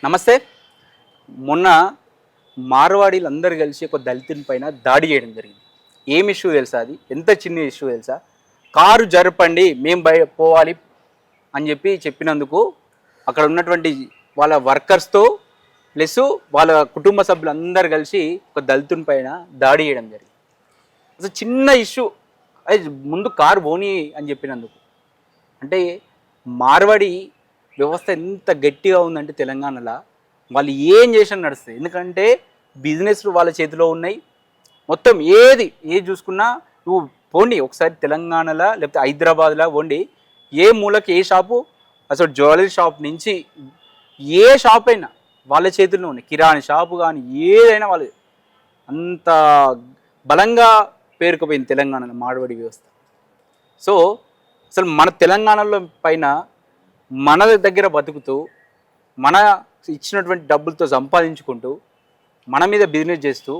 నమస్తే. మొన్న మార్వాడీలు అందరు కలిసి ఒక దళితుని పైన దాడి చేయడం జరిగింది. ఏం ఇష్యూ తెలుసా? అది ఎంత చిన్న ఇష్యూ తెలుసా? కారు జరపండి, మేము పోవాలి అని చెప్పినందుకు అక్కడ ఉన్నటువంటి వాళ్ళ వర్కర్స్తో ప్లస్ వాళ్ళ కుటుంబ సభ్యులందరూ కలిసి ఒక దళితుని పైన దాడి చేయడం జరిగింది. అసలు చిన్న ఇష్యూ, అది ముందు కారు పోనీ అని చెప్పినందుకు. అంటే మార్వాడి వ్యవస్థ ఎంత గట్టిగా ఉందంటే తెలంగాణలో వాళ్ళు ఏం చేసినా నడుస్తుంది. ఎందుకంటే బిజినెస్లు వాళ్ళ చేతిలో ఉన్నాయి. మొత్తం ఏది చూసుకున్నా నువ్వు పోండి ఒకసారి తెలంగాణలో లేకపోతే హైదరాబాద్లో పోండి, ఏ మూలకి ఏ షాపు, అసలు జ్యువెలరీ షాప్ నుంచి ఏ షాప్ అయినా వాళ్ళ చేతుల్లో ఉన్నాయి. కిరాణా షాపు కానీ ఏదైనా వాళ్ళు అంత బలంగా పేరుకుపోయింది తెలంగాణలో మార్వాడి వ్యవస్థ. సో అసలు మన తెలంగాణలో పైన మన దగ్గర బతుకుతూ మన ఇచ్చినటువంటి డబ్బులతో సంపాదించుకుంటూ మన మీద బిజినెస్ చేస్తూ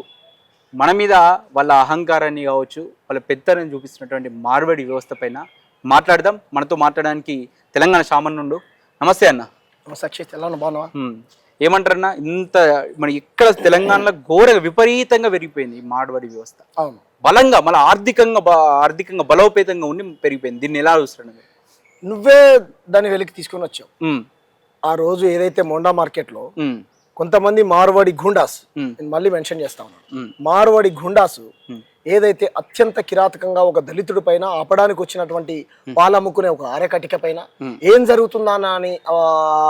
మన మీద వాళ్ళ అహంకారాన్ని కావచ్చు వాళ్ళ పెత్తనాన్ని చూపిస్తున్నటువంటి మార్వాడి వ్యవస్థ పైన మాట్లాడదాం. మనతో మాట్లాడడానికి తెలంగాణ శామన్ నుండు. నమస్తే అన్న. బాగున్నావా? ఏమంటారన్నా, ఇంత మన ఇక్కడ తెలంగాణలో ఘోరగా విపరీతంగా పెరిగిపోయింది ఈ మార్వాడి వ్యవస్థ. అవును, బలంగా మళ్ళీ ఆర్థికంగా బలోపేతంగా ఉండి పెరిగిపోయింది. దీన్ని ఎలా చూస్తున్నాను? నువ్వే దాన్ని వెలికి తీసుకొని వచ్చావు. ఆ రోజు ఏదైతే మోండా మార్కెట్ లో కొంతమంది మార్వాడి గుండాస్, నేను మళ్ళీ మెన్షన్ చేస్తా ఉన్నాను, మార్వాడి గుండాస్ ఏదైతే అత్యంత కిరాతకంగా ఒక దళితుడి పైన ఆపడానికి వచ్చినటువంటి పాలమ్ముకునే ఒక ఆరకటిక పైన ఏం జరుగుతుందా అని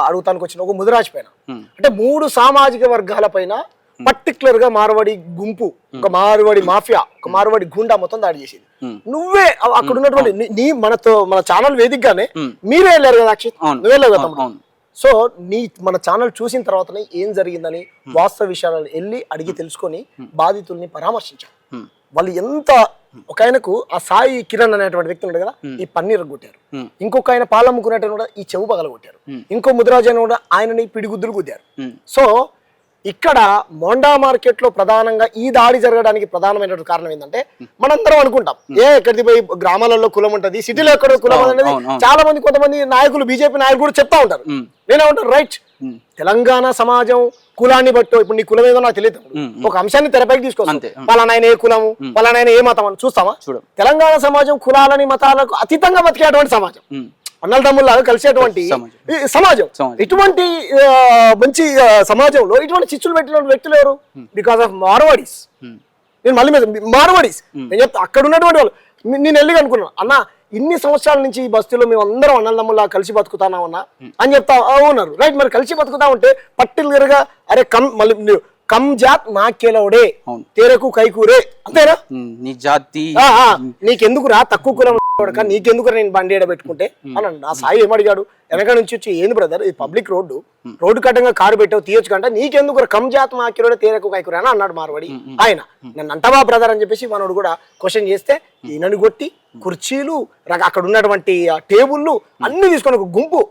అడుగుతానికి వచ్చిన ఒక ముదిరాజ్ పైన, అంటే 3 సామాజిక వర్గాల పైన పర్టికులర్ గా మార్వాడి గుంపు, ఒక మార్వాడి మాఫియా, ఒక మార్వాడి గుండా మొత్తం దాడి చేసింది. నువ్వే అక్కడ ఉన్నటువంటి మన ఛానల్ వేదికగానే మీరే వెళ్ళారు కదా అక్షిత్, నువ్వే వెళ్ళావు కదా. సో మన ఛానల్ చూసిన తర్వాతనే ఏం జరిగిందని వాస్తవ విషయాలను వెళ్ళి అడిగి తెలుసుకొని బాధితుల్ని పరామర్శించారు. వాళ్ళు ఎంత, ఒక ఆయనకు ఆ సాయి కిరణ్ అనేటువంటి వ్యక్తి ఉన్నాడు కదా, ఈ పన్నీర్ కొట్టారు. ఇంకొక ఆయన పాలమ్ముకునేటప్పుడు కూడా ఈ చెవు పగల కొట్టారు. ఇంకో ముదిరాజు అయిన కూడా ఆయనని పిడిగుద్దులు గుద్దారు. సో ఇక్కడ మోండా మార్కెట్ లో ప్రధానంగా ఈ దాడి జరగడానికి ప్రధానమైనటువంటి కారణం ఏంటంటే, మనందరం అనుకుంటాం ఎక్కడికి పోయి గ్రామాలలో కులం ఉంటది, సిటీలో ఎక్కడో కులం అనేది చాలా మంది, కొంతమంది నాయకులు, బీజేపీ నాయకులు కూడా చెప్తా ఉంటారు. నేనేమంటారు, రైట్, తెలంగాణ సమాజం కులాన్ని బట్టి, ఇప్పుడు నీ కులం ఏదో నాకు తెలియదు, ఒక అంశాన్ని తెరపైకి తీసుకొస్తాం, పలానాయన ఏ కులము, పలానాయన ఏ మతం అని చూస్తామా? తెలంగాణ సమాజం కులాలని మతాలకు అతీతంగా బతికేటువంటి సమాజం, అన్నల తమ్ముళ్ళగా కలిసేటువంటి సమాజం. ఇటువంటి మంచి సమాజంలో ఇటువంటి చిచ్చులు పెట్టిన వ్యక్తులు ఎవరు? Because of Marwadis. నేను మళ్ళీ మార్వాడీస్ నేను చెప్తా, అక్కడ ఉన్నటువంటి వాళ్ళు. నేను వెళ్ళి అనుకున్నాను, అన్న ఇన్ని సంవత్సరాల నుంచి ఈ బస్తీలో మేము అందరం అన్నల తమ్ముళ్ళ కలిసి బతుకుతామన్నా అని చెప్తా ఉన్నారు. రైట్, మరి కలిసి బతుకుతా ఉంటే పర్టికులర్ గా అరే మళ్ళీ కమ్ జాత్ నాకేలవుడే తేరకు కైకూరే, అంతేనా? నీ జాతి నీకెందుకు రా, తక్కువ కులం నీకెందుకు నేను బండి ఏడ పెట్టుకుంటే అన్నాడు. నా సాయి ఏమడిగాడు, వెనక నుంచి వచ్చి, ఏంది బ్రదర్ ఇది పబ్లిక్ రోడ్డు కట్టంగా కారు పెట్టావు తీయొచ్చు కంటే నీకెందుకు కమ్ జాత్ మాకిరోడే తేరకు కైకూరే అని అన్నాడు మార్వాడి. ఆయన నన్ను అంటవా బ్రదర్ అని చెప్పేసి మనోడు కూడా క్వశ్చన్ చేస్తే, ఈయనని కొట్టి కుర్చీలు, అక్కడ ఉన్నటువంటి టేబుల్లు అన్ని తీసుకొని ఒక గుంపు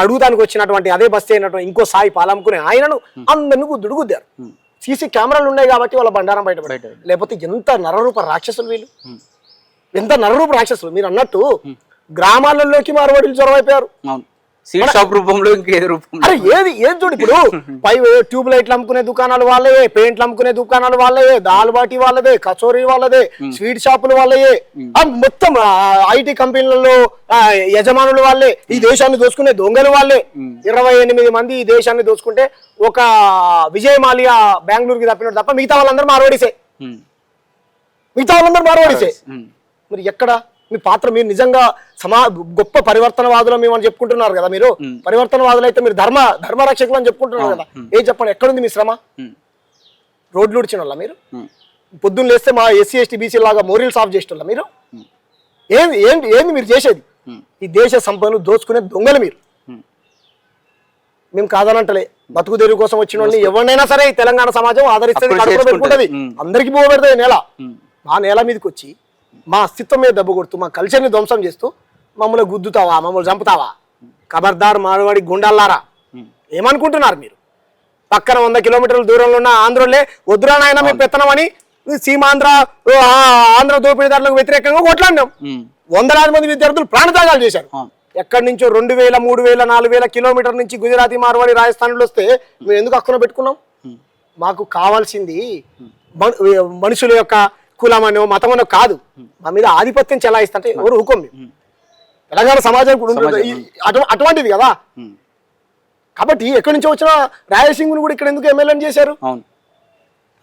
అడుగుతానికి వచ్చినటువంటి అదే బస్తీ అయినటువంటి ఇంకో సాయి పాలమ్ముకునే ఆయనను అందరిని గుద్దురు. సీసీ కెమెరాలు ఉన్నాయి కాబట్టి వాళ్ళ బండారం బయటపడ్డాడు. లేకపోతే ఎంత నరరూప రాక్షసులు వీళ్ళు, ఎంత నరరూప రాక్షసులు. మీరు అన్నట్టు గ్రామాలలోకి మార్వాడీలు చొరవైపోయారు. అరే ఏది చూడు, ఇప్పుడు పై ట్యూబ్ లైట్లు అమ్ముకునే దుకాణాలు వాళ్ళయే, పెయింట్లు అమ్ముకునే దుకాణాలు వాళ్ళయే, దాల్ బాటి వాళ్ళదే, కచోరీ వాళ్ళదే, స్వీట్ షాపులు వాళ్ళయే, మొత్తం ఐటీ కంపెనీలలో యజమానులు వాళ్ళే, ఈ దేశాన్ని దోచుకునే దొంగలు వాళ్ళే. 28 మంది ఈ దేశాన్ని దోచుకుంటే ఒక విజయ్ మాల్యా బెంగళూరుకి తప్పినట్టు తప్ప మిగతా వాళ్ళందరూ మార్వాడీసే. మరి ఎక్కడ మీ పాత్ర? మీరు నిజంగా గొప్ప పరివర్తనవాదులు మేము అని చెప్పుకుంటున్నారు కదా, మీరు పరివర్తనవాదులు అయితే మీరు ధర్మరక్షకులు అని చెప్పుకుంటున్నారు కదా, ఏం చెప్పండి, ఎక్కడుంది మీ శ్రమ? రోడ్లు ఉడిచిన వాళ్ళ మీరు? పొద్దున్న లేస్తే మా ఎస్సీ ఎస్టీ బీసీ లాగా మోరల్స్ ఆఫ్ చేసేవాళ్ళ మీరు? ఏంది మీరు చేసేది? ఈ దేశ సంపదను దోచుకునే దొంగలు మీరు. మేము కాదనంటలే, బతుకు తెరువు కోసం వచ్చిన వాళ్ళని ఎవరినైనా సరే ఈ తెలంగాణ సమాజం ఆదరిస్తుంది, పెట్టుకుంటది, అందరికి పోగొడుతుంది. నేల మా నేల మీదకి వచ్చి మా అస్తిత్వం మీద దెబ్బ కొడుతూ మా కల్చర్ని ధ్వంసం చేస్తూ మమ్మల్ని గుద్దుతావా, మమ్మల్ని చంపుతావా? ఖబర్దార్ మార్వాడి గుండాలారా, ఏమనుకుంటున్నారు మీరు? పక్కన 100 కిలోమీటర్ల దూరంలో ఉన్న ఆంధ్రలే వద్దురా నాయన మీ పెత్తనం అని సీమాంధ్ర ఆంధ్ర దోపిడీదారులకు వ్యతిరేకంగా కొట్లాడినాం. 100,000 మంది విద్యార్థులు ప్రాణత్యాగాలు చేశారు. ఎక్కడి నుంచో 2000, 3000, 4000 కిలోమీటర్ నుంచి గుజరాతీ మార్వాడి రాజస్థాన్లో వస్తే మేము ఎందుకు అక్కున పెట్టుకున్నాం? మాకు కావాల్సింది మనుషుల యొక్క కులమనో మతమనో కాదు, మా మీద ఆధిపత్యం చెలాయిస్తుంటే ఎవరు ఊకోం. తెలంగాణ సమాజం కూడా అటువంటిది కదా. కాబట్టి ఎక్కడి నుంచో వచ్చిన రాయలసీమను కూడా ఇక్కడ ఎందుకు ఎమ్మెల్యేని చేశారు?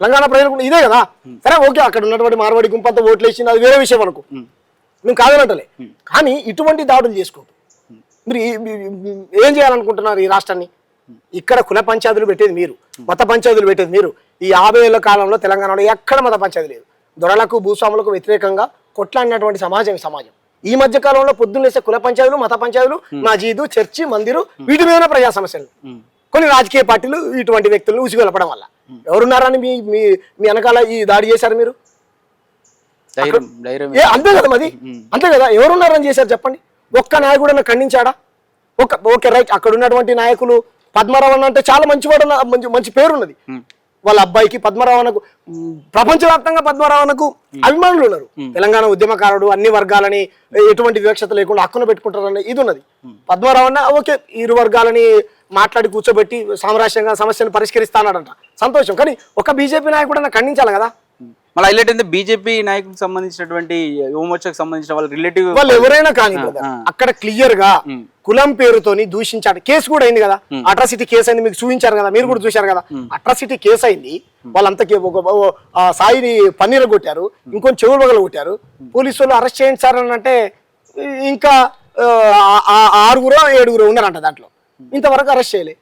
తెలంగాణ ప్రజలకు ఇదే కదా. సరే ఓకే, అక్కడ ఉన్నటువంటి మార్వాడి గుంపంతా ఓట్లు వేసింది, అది వేరే విషయం అనుకో, మేము కాదనంటలే. కానీ ఇటువంటి దాడులు చేసుకోవద్దు. మీరు ఏం చేయాలనుకుంటున్నారు ఈ రాష్ట్రాన్ని? ఇక్కడ కుల పంచాయతీలు పెట్టేది మీరు, మత పంచాయతీలు పెట్టేది మీరు. ఈ 50 ఏళ్ల కాలంలో తెలంగాణలో ఎక్కడ మత పంచాయతీ లేదు. దొరలకు భూస్వాములకు వ్యతిరేకంగా కొట్లాడినటువంటి సమాజం సమాజం. ఈ మధ్య కాలంలో పొద్దున్న వేసే కుల పంచాయతీలు, మత పంచాయతీలు, మసీదు, చర్చి, మందిరు, వీటి మీద ప్రజా సమస్యలు. కొన్ని రాజకీయ పార్టీలు ఇటువంటి వ్యక్తులను ఉసిగొలపడం వల్ల ఎవరున్నారని మీ మీ వెనకాల ఈ దాడి చేశారు మీరు? అంతే కదా, మరి అంతే కదా. ఎవరున్నారని చేశారు చెప్పండి? ఒక్క నాయకుడు ఖండించాడా? ఓకే రైట్, అక్కడ ఉన్నటువంటి నాయకులు పద్మరావణ అంటే చాలా మంచివాడు, మంచి పేరు ఉన్నది. వాళ్ళ అబ్బాయికి పద్మరావణకు ప్రపంచవ్యాప్తంగా పద్మరావణకు అభిమానులు ఉన్నారు. తెలంగాణ ఉద్యమకారుడు, అన్ని వర్గాలని ఎటువంటి వివక్షత లేకుండా హక్కును పెట్టుకుంటారని ఇది ఉన్నది. పద్మరావణ ఓకే, ఇరు వర్గాలని మాట్లాడి కూర్చోబెట్టి సామరాజ్యంగా సమస్యను పరిష్కరిస్తానంట, సంతోషం. కానీ ఒక బీజేపీ నాయకుడు ఖండించాలి కదా. మళ్ళీ హైలైట్ అయితే బీజేపీ నాయకులకు సంబంధించినటువంటి యువమోర్చాకు సంబంధించిన వాళ్ళ రిలేటివ్ వాళ్ళు ఎవరైనా కానీ అక్కడ క్లియర్ గా కులం పేరుతోని దూషించాడు. కేసు కూడా అయింది కదా, అట్రాసిటీ కేసు అయింది, మీకు చూపించారు కదా, మీరు కూడా చూశారు కదా. అట్రాసిటీ కేసు అయింది, వాళ్ళంతా సాయిని పన్నీరు కొట్టారు, ఇంకొన్ని చెవులు పగలు కొట్టారు. పోలీసు వాళ్ళు అరెస్ట్ చేయించారని అంటే ఇంకా 6 7 ఉన్నారంట దాంట్లో, ఇంతవరకు అరెస్ట్ చేయలే.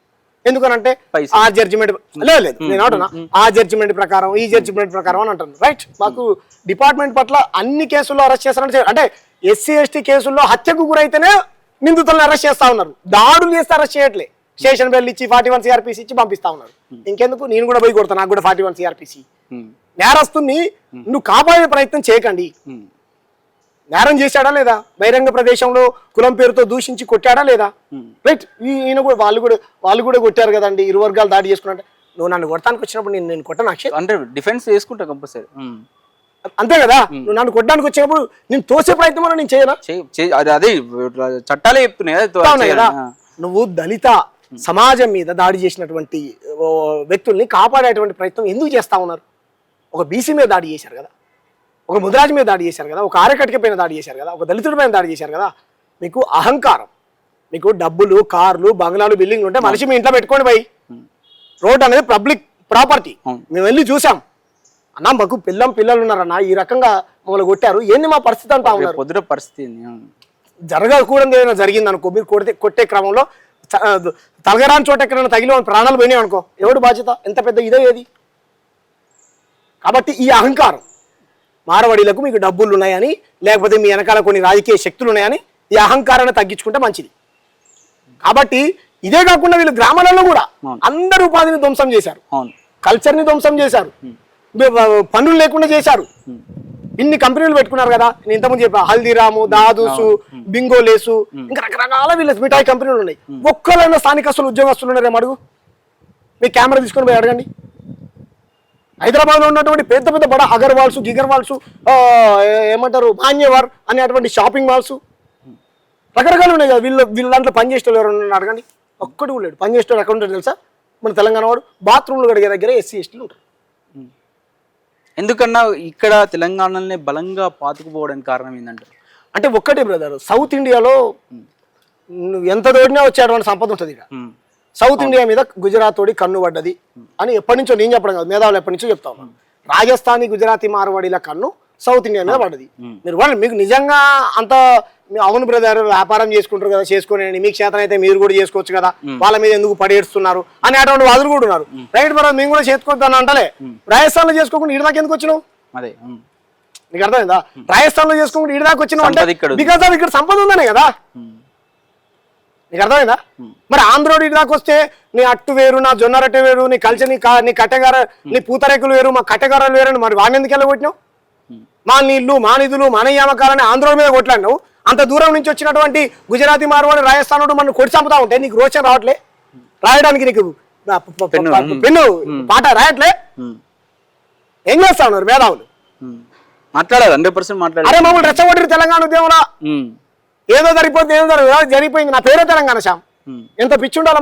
ఎందుకనంటే ఆ జడ్జిమెంట్ లేదు, నేను అంటున్నా ఆ జడ్జిమెంట్ ప్రకారం, ఈ జడ్జిమెంట్ ప్రకారం అని అంటాను. రైట్, మాకు డిపార్ట్మెంట్ పట్ల అన్ని కేసుల్లో అరెస్ట్ చేస్తారంటే, అంటే ఎస్సీ ఎస్టీ కేసుల్లో హత్యకు గురైతేనే నిందితులను అరెస్ట్ చేస్తా ఉన్నారు, దాడులు చేస్తే అరెస్ట్ చేయట్లే. స్టేషన్ బెల్ ఇచ్చి 41 CRPC ఇచ్చి పంపిస్తా ఉన్నారు. ఇంకెందుకు, నేను కూడా పోయి కొడతాను, నాకు కూడా 41 CRPC. నేరస్తుని నువ్వు కాపాడే ప్రయత్నం చేయకండి. నేరం చేశాడా లేదా? బహిరంగ ప్రదేశంలో కులం పేరుతో దూషించి కొట్టాడా లేదా? రైట్, ఈయన కూడా వాళ్ళు కూడా కొట్టారు కదండి, ఇరు వర్గాలు దాడి చేసుకున్నట్టు. నువ్వు నన్ను కొట్టడానికి వచ్చినప్పుడు నేను కొట్టను అక్షయ్ అంటే డిఫెన్స్ చేసుకుంటా కంపల్సరీ, అంతే కదా. నువ్వు నన్ను కొట్టడానికి వచ్చినప్పుడు నేను తోసే ప్రయత్నం నేను చేయనా? అదే చట్టాలే చెప్తున్నాయి కదా. నువ్వు దళిత సమాజం మీద దాడి చేసినటువంటి వ్యక్తుల్ని కాపాడేటువంటి ప్రయత్నం ఎందుకు చేస్తా ఉన్నారు? ఒక బీసీ మీద దాడి చేశారు కదా, ఒక ముదిరాజు మీద దాడి చేశారు కదా, ఒక ఆరకటిక పైన దాడి చేశారు కదా, ఒక దళితుడి పైన దాడి చేశారు కదా. మీకు అహంకారం, మీకు డబ్బులు, కార్లు, బంగ్లాలు, బిల్డింగ్లు ఉంటే మనిషి మీ ఇంట్లో పెట్టుకోండి పోయి. రోడ్ అనేది పబ్లిక్ ప్రాపర్టీ, మేము వెళ్ళి చూసాం అన్న, మాకు పిల్లలు ఉన్నారన్న, ఈ రకంగా మమ్మల్ని కొట్టారు, ఏంది మా పరిస్థితి అంటా ఉన్నారు. పరిస్థితి జరగకూడదు ఏదైనా జరిగింది అనుకో, మీరు కొట్టే క్రమంలో తలగరాని చోట ఎక్కడైనా తగిలి ప్రాణాలు పోయినాయి అనుకో, ఎవడు బాధ్యత? ఎంత పెద్ద ఇదే ఏది? కాబట్టి ఈ అహంకారం, మార్వాడీలకు మీకు డబ్బులు ఉన్నాయని, లేకపోతే మీ వెనకాల కొన్ని రాజకీయ శక్తులు ఉన్నాయని ఈ అహంకారాన్ని తగ్గించుకుంటే మంచిది. కాబట్టి ఇదే కాకుండా వీళ్ళు గ్రామాలలో కూడా అందరు ఉపాధిని ధ్వంసం చేశారు, కల్చర్ని ధ్వంసం చేశారు, పనులు లేకుండా చేశారు. ఇన్ని కంపెనీలు పెట్టుకున్నారు కదా, నేను ఇంతకుముందు చెప్పా, హల్దీరాము, దాదూసు, బింగోలేసు, ఇంకా రకరకాల వీళ్ళ మిఠాయి కంపెనీలు ఉన్నాయి. ఒక్కరైనా స్థానికస్తులు, ఉద్యోగస్తులు ఉన్నారేమో అడుగు, మీ కెమెరా తీసుకొని పోయి అడగండి. హైదరాబాద్లో ఉన్నటువంటి పెద్ద పెద్ద బడా అగర్వాల్స్, గిగర్వాల్స్, ఏమంటారు మాన్యవర్ అనేటువంటి షాపింగ్ మాల్స్ రకరకాలు ఉన్నాయి కదా. వీళ్ళ దాంట్లో పనిచేసేవాళ్ళు ఎవరు అడగండి, ఒక్కడు లేడు. పనిచేసేవాడు ఎక్కడ ఉంటాడు తెలుసా? మన తెలంగాణ వాడు బాత్రూమ్లు కడిగే దగ్గర ఎస్సీ ఎస్టీలు ఉంటారు. ఎందుకన్నా ఇక్కడ తెలంగాణలోనే బలంగా పాతుకుపోవడానికి కారణం ఏంటంటారు? అంటే ఒక్కటే బ్రదర్, సౌత్ ఇండియాలో ఎంత దోడినా వచ్చేటువంటి సంపద ఉంటుంది. ఇక సౌత్ ఇండియా మీద గుజరాత్ తోడి కన్ను పడ్డది అని ఎప్పటి నుంచో నేను చెప్పడం కాదు, మేధావులు ఎప్పటి నుంచో చెప్తా ఉన్నాను. రాజస్థానీ, గుజరాతీ, మార్వాడీల కన్ను సౌత్ ఇండియా మీద పడ్డది. మీరు వాళ్ళు మీకు నిజంగా అంత అవును బ్రదర్, వ్యాపారం చేసుకుంటారు కదా, చేసుకుని మీకు చేతన అయితే మీరు కూడా చేసుకోవచ్చు కదా, వాళ్ళ మీద ఎందుకు పడేస్తున్నారు అని అటువంటి వాదులు కూడా ఉన్నారు. రైట్ బ్రదర్, మేము కూడా చేసుకోవద్దని అంటలే. రాజస్థాన్ లో చేసుకోకుండా ఇటు దాకా ఎందుకు వచ్చినావు? అదే నీకు అర్థమైందా? రాజస్థాన్ లో చేసుకోకుండా ఇటు దాకా వచ్చినావు అంటే బికాస్ ఆఫ్ ఇక్కడ సంపద ఉందనే కదా. నీకు అర్థమైందా? మరి ఆంధ్రోడు ఇటు దాకా వస్తే నీ అట్టు వేరు, నా జొన్న రొట్టె వేరు, నీ కల్చర్, నీ కట్టెగార, నీ పూతరేకులు వేరు, మా కట్టెగారాలు వేరు అని మరి వాడిని ఎందుకు వెళ్ళగొట్టినావు? మా నీళ్లు, మా నిధులు, మా నియామకాలని ఆంధ్రోడి మీద కొట్లాడినావు. అంత దూరం నుంచి వచ్చినటువంటి గుజరాతీ, మార్వాడి, రాజస్థాన్ మనం కొట్టి చంపుతా ఉంటే నీకు రోచన రావట్లే? రాయడానికి నీకు పెన్ను పాట రాయట్లే? ఏం చేస్తా ఉన్నారు మేధావులు? మాట్లాడారు 100% మాట్లాడారు. అరే మమ్మల్ని రెచ్చగొట్టిరు తెలంగాణ ఉద్యమంలో, ఏదో జరిగిపోతే ఏదో జరిగిపోయింది, నా పేరే తెలంగాణ శ్యామ్. ఎంత పిచ్చి ఉండాలి